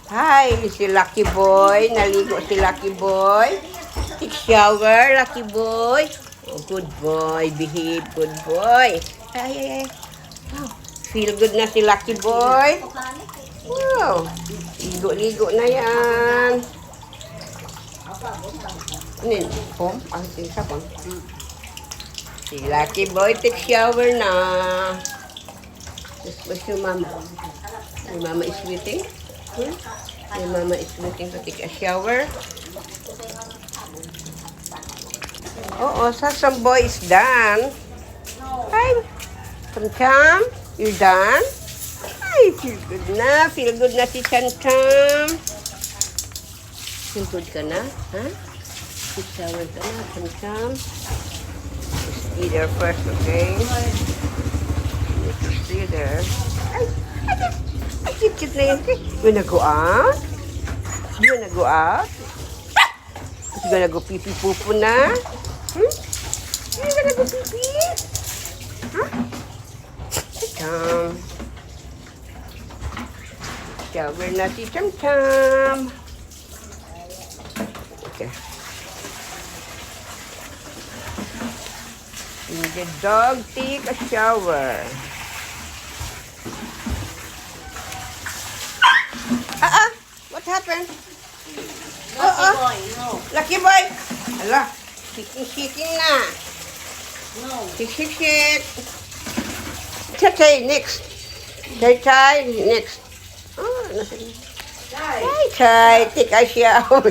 Hi, si Lucky Boy. Naligo si Lucky Boy. Take shower, Lucky Boy. Oh, good boy. Behave, good boy. Ay. Oh, feel good na si Lucky Boy. Wow. Ligo-ligo na yan. Ano yun? Pom? Ang tingsa pom. Si Lucky Boy take shower na. Where's your mama? Your mama is waiting? Your mama is waiting to take a shower. Oo, some boy is done. Hi, Cham-Cham. You done? Ay, feel good na. Feel good na si Cham-Cham. Feel good ka na? Ha? Take shower ka na, Cham-Cham. Stay there first, okay? You need to stay there. Ay, cute na yan. You wanna go out? You wanna go out? You gonna go pee-pee-poo-poo na? You gonna go pee-pee? Huh? Cham. Shower na si Cham-Cham. Okay. And the dog take a shower. What happened? Lucky boy, no. Lucky boy. Ala, shaking na. No. Shake. Chay, next. Chay, next. Oh, nothing. Chay, take a shower.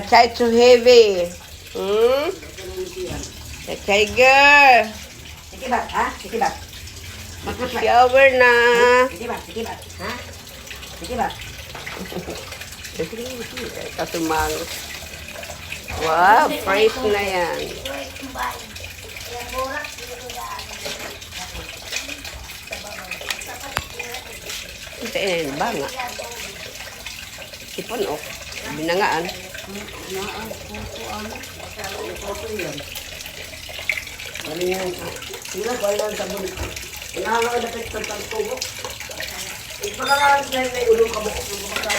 Chay too heavy. Chay girl. Sikibat, ha? Sikibat. Shower na. Sikibat, ha? Sikibat. Katumang. Wow, fresh na yan. Ito yun, banga. Ipon, oh. Binangaan. Ano yan? Sila ba yan sa bulit? Inahala ka na pektan ng tubo. Ipagkakaan sila yung may ulong kabukok ng mga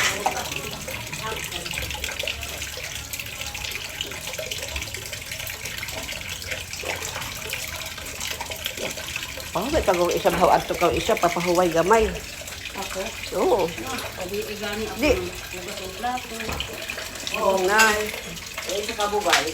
Oh, may pagong isa bahawad to kang isa, papahuway gamay. ako. Oo. Pwede igani ako Di. ng hugas ng plato. Oo nga. Eh, sa kabubay.